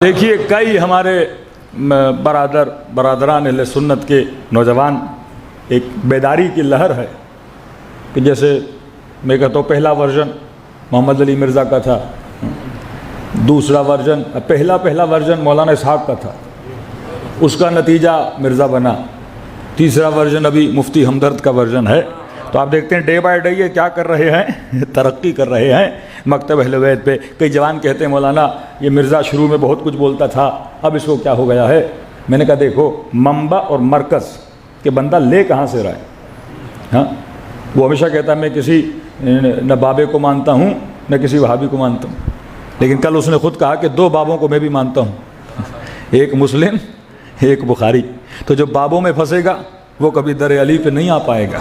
دیکھیے کئی ہمارے برادران اہل سنت کے نوجوان ایک بیداری کی لہر ہے کہ جیسے میں کہتا ہوں پہلا ورژن محمد علی مرزا کا تھا، دوسرا ورژن پہلا ورژن مولانا اسحاق کا تھا، اس کا نتیجہ مرزا بنا، تیسرا ورژن ابھی مفتی ہمدرد کا ورژن ہے۔ تو آپ دیکھتے ہیں ڈے بائی ڈے یہ کیا کر رہے ہیں، ترقی کر رہے ہیں مکتب اہل بیت پہ۔ کئی جوان کہتے ہیں مولانا یہ مرزا شروع میں بہت کچھ بولتا تھا، اب اس کو کیا ہو گیا ہے؟ میں نے کہا دیکھو منبع اور مرکز کہ بندہ لے کہاں سے رہا ہے۔ ہاں وہ ہمیشہ کہتا ہے میں کسی نہ بابے کو مانتا ہوں نہ کسی وہابی کو مانتا ہوں، لیکن کل اس نے خود کہا کہ دو بابوں کو میں بھی مانتا ہوں، ایک مسلم ایک بخاری۔ تو جو بابوں میں پھنسے گا وہ کبھی در علی پہ نہیں آ پائے گا،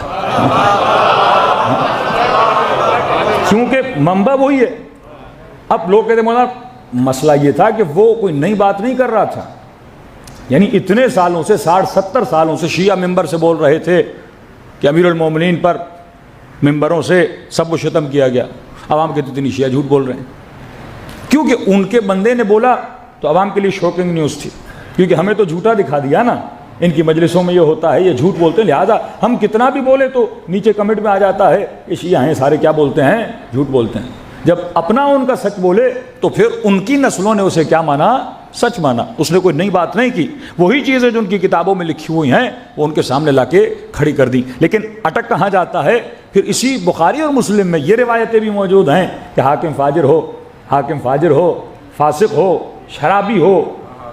کیونکہ منبع وہی ہے۔ اب لوگ کہتے ہیں مولانا مسئلہ یہ تھا کہ وہ کوئی نئی بات نہیں کر رہا تھا، یعنی اتنے سالوں سے 60-70 سالوں سے شیعہ ممبر سے بول رہے تھے کہ امیر المومنین پر ممبروں سے سب و شتم کیا گیا، عوام کہتے اتنی شیعہ جھوٹ بول رہے ہیں، کیونکہ ان کے بندے نے بولا تو عوام کے لیے شوکنگ نیوز تھی، کیونکہ ہمیں تو جھوٹا دکھا دیا نا، ان کی مجلسوں میں یہ ہوتا ہے، یہ جھوٹ بولتے ہیں، لہذا ہم کتنا بھی بولے تو نیچے کمنٹ میں آ جاتا ہے کہ شیعہ ہیں سارے کیا بولتے ہیں، جھوٹ بولتے ہیں۔ جب اپنا ان کا سچ بولے تو پھر ان کی نسلوں نے اسے کیا مانا؟ سچ مانا۔ اس نے کوئی نئی بات نہیں کی، وہی چیزیں جو ان کی کتابوں میں لکھی ہوئی ہیں وہ ان کے سامنے لا کے کھڑی کر دی۔ لیکن اٹک کہاں جاتا ہے؟ پھر اسی بخاری اور مسلم میں یہ روایتیں بھی موجود ہیں کہ حاکم فاجر ہو، فاسق ہو، شرابی ہو،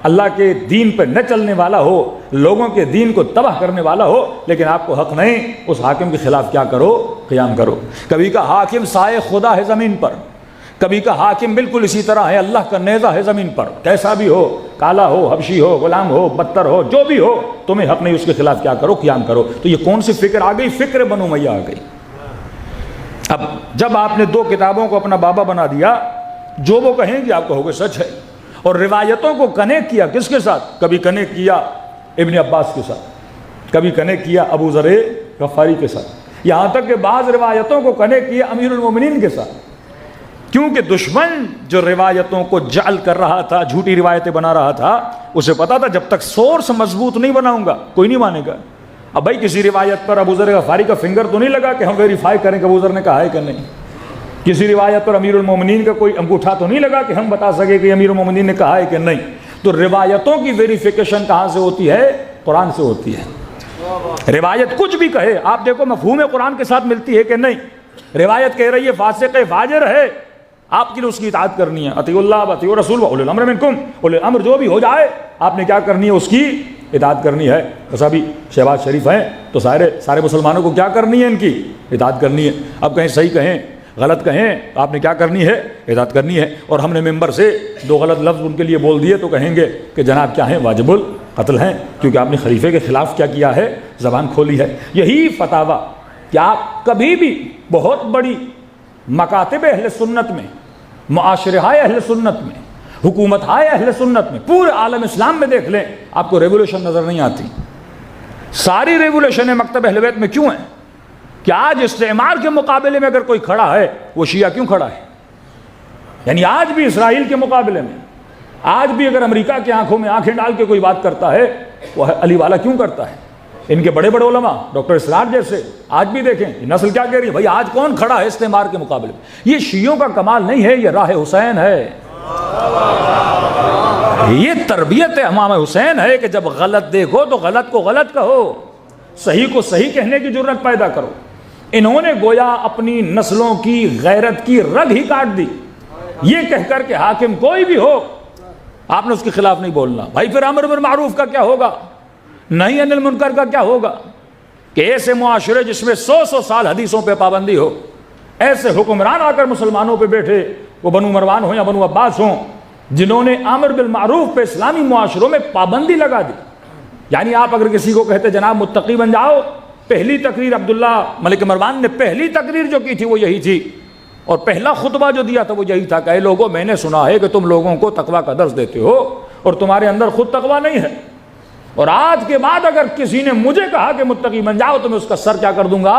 اللہ کے دین پہ نہ چلنے والا ہو، لوگوں کے دین کو تباہ کرنے والا ہو، لیکن آپ کو حق نہیں اس حاکم کے خلاف کیا کرو؟ قیام کرو۔ کبھی کا حاکم سائے خدا ہے زمین پر، کبھی کا حاکم بالکل اسی طرح ہے اللہ کا نیزہ ہے زمین پر، کیسا بھی ہو، کالا ہو، حبشی ہو، غلام ہو، بدتر ہو، جو بھی ہو، تمہیں حق نہیں اس کے خلاف کیا کرو؟ قیام کرو۔ تو یہ کون سی فکر آ گئی؟ فکر بنو امیہ آ گئی۔ اب جب آپ نے دو کتابوں کو اپنا بابا بنا دیا، جو وہ کہیں گے آپ کہو گے سچ ہے، اور روایتوں کو کنیکٹ کیا کس کے ساتھ؟ کبھی کنیکٹ کیا ابن عباس کے ساتھ، کبھی کنیکٹ کیا ابو ذر غفاری کے ساتھ، یہاں تک کہ بعض روایتوں کو کنیکٹ کیا امیر المومنین کے ساتھ، کیونکہ دشمن جو روایتوں کو جعل کر رہا تھا، جھوٹی روایتیں بنا رہا تھا، اسے پتا تھا جب تک سورس مضبوط نہیں بناؤں گا کوئی نہیں مانے گا۔ اب بھائی کسی روایت پر ابو ذر غفاری کا فنگر تو نہیں لگا کہ ہم ویریفائی کریں کہ ابو ذر نے کہا ہے کہ نہیں، کسی روایت پر امیر المومنین کا کوئی انگوٹھا تو نہیں لگا کہ ہم بتا سکے کہ امیر المومنین نے کہا ہے کہ نہیں۔ تو روایتوں کی ویریفیکیشن کہاں سے ہوتی ہے؟ قرآن سے ہوتی ہے۔ روایت کچھ بھی کہے، آپ دیکھو مفہوم قرآن کے ساتھ ملتی ہے کہ نہیں۔ روایت کہہ رہی ہے فاسق ہے، فاجر ہے، آپ کے لیے اس کی اطاعت کرنی ہے، اطیعوا اللہ و اطیعوا الرسول واولی الامر منکم، اولی الامر جو بھی ہو جائے آپ نے کیا کرنی ہے؟ اس کی اطاعت کرنی ہے۔ بس ابھی شہباز شریف ہیں تو سارے مسلمانوں کو کیا کرنی ہے؟ ان کی اطاعت کرنی ہے۔ اب کہیں صحیح کہیں غلط کہیں آپ نے کیا کرنی ہے؟ اطاعت کرنی ہے۔ اور ہم نے ممبر سے دو غلط لفظ ان کے لیے بول دیے تو کہیں گے کہ جناب کیا ہیں؟ واجب القتل ہیں، کیونکہ آپ نے خلیفے کے خلاف کیا کیا ہے؟ زبان کھولی ہے۔ یہی فتاویٰ کہ آپ کبھی بھی بہت بڑی مکاتب اہل سنت میں، معاشرہ اہل سنت میں، حکومت اہل سنت میں، پورے عالم اسلام میں دیکھ لیں آپ کو ریولوشن نظر نہیں آتی۔ ساری ریولوشنیں مکتب اہل بیت میں کیوں ہیں؟ کہ آج استعمار کے مقابلے میں اگر کوئی کھڑا ہے وہ شیعہ کیوں کھڑا ہے؟ یعنی آج بھی اسرائیل کے مقابلے میں، آج بھی اگر امریکہ کی آنکھوں میں آنکھیں ڈال کے کوئی بات کرتا ہے وہ علی والا کیوں کرتا ہے؟ ان کے بڑے بڑے علماء ڈاکٹر اسرار جیسے آج بھی دیکھیں نسل کیا کہہ رہی ہے؟ بھائی آج کون کھڑا ہے استعمار کے مقابلے میں؟ یہ شیعوں کا کمال نہیں ہے، یہ راہ حسین ہے، یہ تربیت امام حسین ہے کہ جب غلط دیکھو تو غلط کو غلط کہو، صحیح کو صحیح کہنے کی جرت پیدا کرو۔ انہوں نے گویا اپنی نسلوں کی غیرت کی رگ ہی کاٹ دی، یہ کہہ کر کہ حاکم کوئی بھی ہو آپ نے اس کے خلاف نہیں بولنا۔ بھائی پھر امر بالمعروف کا کیا ہوگا؟ نہی عن المنکر کا کیا ہوگا؟ کہ ایسے معاشرے جس میں 100 سال حدیثوں پہ پابندی ہو، ایسے حکمران آ کر مسلمانوں پہ بیٹھے، وہ بنو مروان ہوں یا بنو عباس ہوں، جنہوں نے امر بالمعروف پہ اسلامی معاشروں میں پابندی لگا دی۔ یعنی آپ اگر کسی کو کہتے جناب متقی بن جاؤ، پہلی تقریر عبداللہ ملک مروان نے پہلی تقریر جو کی تھی وہ یہی تھی، اور پہلا خطبہ جو دیا تھا وہ یہی تھا کہ اے لوگوں میں نے سنا ہے کہ تم لوگوں کو تقویٰ کا درس دیتے ہو اور تمہارے اندر خود تقویٰ نہیں ہے، اور آج کے بعد اگر کسی نے مجھے کہا کہ متقی بن جاؤ تو میں اس کا سر کیا کر دوں گا؟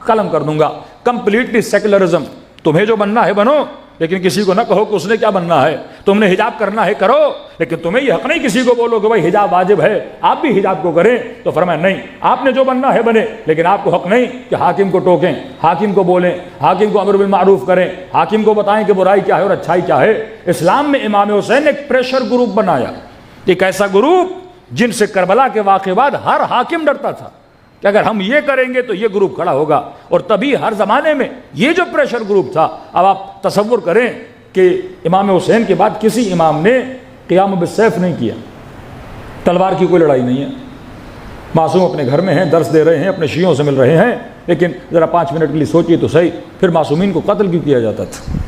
قلم کر دوں گا۔ کمپلیٹلی سیکولرزم، تمہیں جو بننا ہے بنو، لیکن کسی کو نہ کہو کہ اس نے کیا بننا ہے، تم نے حجاب کرنا ہے کرو، لیکن تمہیں یہ حق نہیں کسی کو بولو کہ بھائی حجاب واجب ہے آپ بھی حجاب کو کریں۔ تو فرمایا نہیں، آپ نے جو بننا ہے بنے، لیکن آپ کو حق نہیں کہ حاکم کو ٹوکیں، حاکم کو بولیں، حاکم کو امر بالمعروف کریں، حاکم کو بتائیں کہ برائی کیا ہے اور اچھائی کیا ہے۔ اسلام میں امام حسین نے ایک پریشر گروپ بنایا، ایک ایسا گروپ جن سے کربلا کے واقعے بعد ہر حاکم ڈرتا تھا کہ اگر ہم یہ کریں گے تو یہ گروپ کھڑا ہوگا، اور تبھی ہر زمانے میں یہ جو پریشر گروپ تھا۔ اب آپ تصور کریں کہ امام حسین کے بعد کسی امام نے قیام بالسیف نہیں کیا، تلوار کی کوئی لڑائی نہیں ہے، معصوم اپنے گھر میں ہیں، درس دے رہے ہیں، اپنے شیعوں سے مل رہے ہیں، لیکن ذرا 5 منٹ کے لیے سوچیے تو صحیح، پھر معصومین کو قتل کیوں کیا جاتا تھا؟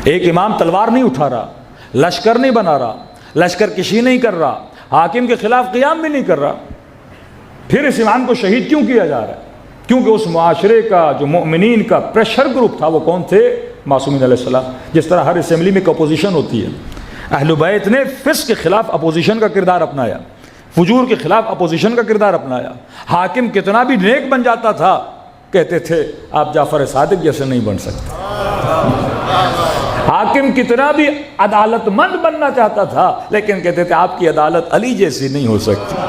ایک امام تلوار نہیں اٹھا رہا، لشکر نہیں بنا رہا، لشکر کشی نہیں کر رہا، حاکم کے خلاف قیام بھی نہیں کر رہا، پھر اس امام کو شہید کیوں کیا جا رہا ہے؟ کیونکہ اس معاشرے کا جو مؤمنین کا پریشر گروپ تھا وہ کون تھے؟ معصومین علیہ السلام۔ جس طرح ہر اسمبلی میں ایک اپوزیشن ہوتی ہے، اہل بیت نے فسق کے خلاف اپوزیشن کا کردار اپنایا، فجور کے خلاف اپوزیشن کا کردار اپنایا۔ حاکم کتنا بھی نیک بن جاتا تھا کہتے تھے آپ جعفر صادق جیسے نہیں بن سکتے، حاکم کتنا بھی عدالت مند بننا چاہتا تھا لیکن کہتے تھے آپ کی عدالت علی جیسی نہیں ہو سکتی،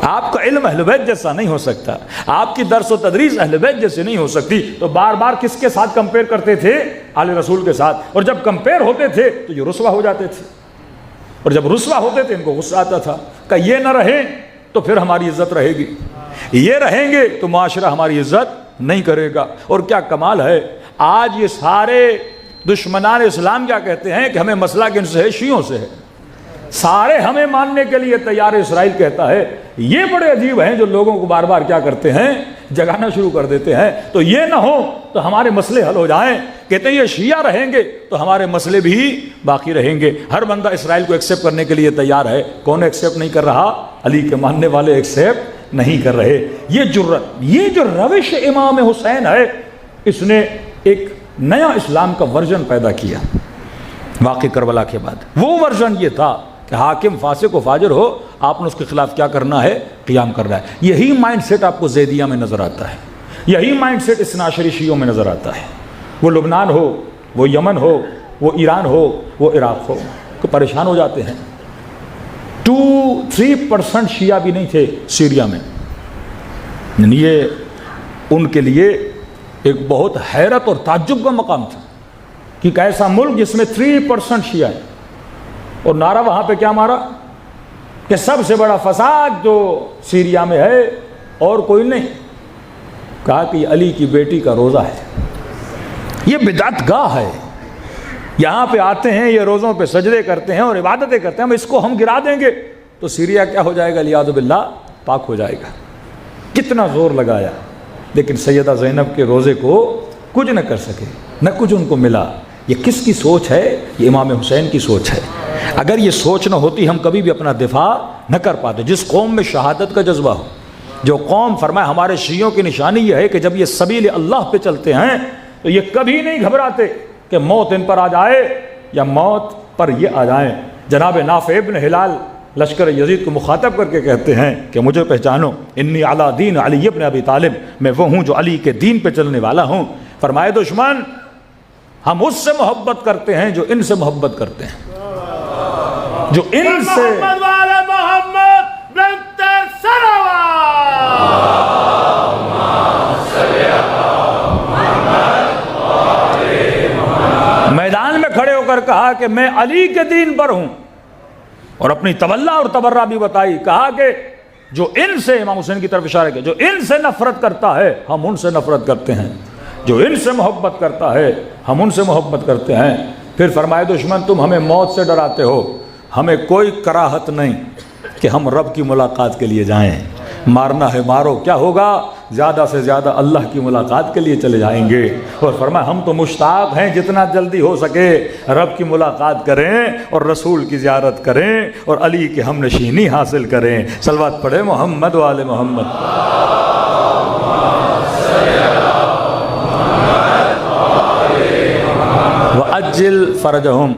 آپ کا علم اہل بیت جیسا نہیں ہو سکتا، آپ کی درس و تدریس اہل بیت جیسے نہیں ہو سکتی۔ تو بار بار کس کے ساتھ کمپیئر کرتے تھے؟ آل رسول کے ساتھ، اور جب کمپیئر ہوتے تھے تو یہ رسوا ہو جاتے تھے، اور جب رسوا ہوتے تھے ان کو غصہ آتا تھا کہ یہ نہ رہیں تو پھر ہماری عزت رہے گی، یہ رہیں گے تو معاشرہ ہماری عزت نہیں کرے گا۔ اور کیا کمال ہے، آج یہ سارے دشمنان اسلام کیا کہتے ہیں کہ ہمیں مسئلہ کن سے ہے؟ شیعوں سے ہے، سارے ہمیں ماننے کے لیے تیار۔ اسرائیل کہتا ہے یہ بڑے عجیب ہیں جو لوگوں کو بار بار کیا کرتے ہیں؟ جگانا شروع کر دیتے ہیں، تو یہ نہ ہو تو ہمارے مسئلے حل ہو جائیں۔ کہتے ہیں یہ شیعہ رہیں گے تو ہمارے مسئلے بھی باقی رہیں گے۔ ہر بندہ اسرائیل کو ایکسیپٹ کرنے کے لیے تیار ہے، کون ایکسیپٹ نہیں کر رہا؟ علی کے ماننے والے ایکسیپٹ نہیں کر رہے۔ یہ جرت، یہ جو روش امام حسین ہے، اس نے ایک نیا اسلام کا ورژن پیدا کیا واقع کربلا کے بعد۔ وہ ورژن یہ تھا کہ حاکم فاسق و فاجر ہو، آپ نے اس کے خلاف کیا کرنا ہے؟ قیام کرنا ہے۔ یہی مائنڈ سیٹ آپ کو زیدیہ میں نظر آتا ہے، یہی مائنڈ سیٹ اثنا عشری شیعوں میں نظر آتا ہے، وہ لبنان ہو، وہ یمن ہو، وہ ایران ہو، وہ عراق ہو، کہ پریشان ہو جاتے ہیں۔ 2-3% شیعہ بھی نہیں تھے سیریا میں، یعنی یہ ان کے لیے ایک بہت حیرت اور تعجب کا مقام تھا کہ ایک ایسا ملک جس میں 3% شیعہ ہے، اور نعرہ وہاں پہ کیا مارا کہ سب سے بڑا فساد جو سیریا میں ہے اور کوئی نہیں، کہا کہ یہ علی کی بیٹی کا روزہ ہے، یہ بدعت گاہ ہے، یہاں پہ آتے ہیں، یہ روزوں پہ سجدے کرتے ہیں اور عبادتیں کرتے ہیں، ہم اس کو ہم گرا دیں گے تو سیریا کیا ہو جائے گا؟ الیاذ باللہ پاک ہو جائے گا۔ کتنا زور لگایا لیکن سیدہ زینب کے روزے کو کچھ نہ کر سکے، نہ کچھ ان کو ملا۔ یہ کس کی سوچ ہے؟ یہ امام حسین کی سوچ ہے۔ اگر یہ سوچ نہ ہوتی ہم کبھی بھی اپنا دفاع نہ کر پاتے۔ جس قوم میں شہادت کا جذبہ ہو، جو قوم فرمائے ہمارے شیعوں کی نشانی یہ ہے کہ جب یہ سبیل اللہ پہ چلتے ہیں تو یہ کبھی نہیں گھبراتے کہ موت ان پر آ جائے یا موت پر یہ آ جائیں۔ جناب نافع ابن ہلال لشکر یزید کو مخاطب کر کے کہتے ہیں کہ مجھے پہچانو، انی علی دین علی ابن ابی طالب، میں وہ ہوں جو علی کے دین پہ چلنے والا ہوں۔ فرمائے دشمن ہم اس سے محبت کرتے ہیں جو ان سے محبت کرتے ہیں، جو ان سے محمد والے محمد بنتے میدان میں کھڑے ہو کر کہا کہ میں علی کے دین پر ہوں، اور اپنی تولا اور تبرہ بھی بتائی، کہا کہ جو ان سے، امام حسین کی طرف اشارہ کیا، جو ان سے نفرت کرتا ہے ہم ان سے نفرت کرتے ہیں، جو ان سے محبت کرتا ہے ہم ان سے محبت کرتے ہیں۔ پھر فرمائے دشمن تم ہمیں موت سے ڈراتے ہو، ہمیں کوئی کراہت نہیں کہ ہم رب کی ملاقات کے لیے جائیں، مارنا ہے مارو، کیا ہوگا؟ زیادہ سے زیادہ اللہ کی ملاقات کے لیے چلے جائیں گے۔ اور فرمایا ہم تو مشتاق ہیں جتنا جلدی ہو سکے رب کی ملاقات کریں اور رسول کی زیارت کریں اور علی کی ہم نشینی حاصل کریں۔ صلوات پڑھیں محمد والے محمد۔ وَأَجِّلْ فَرَجَهُمْ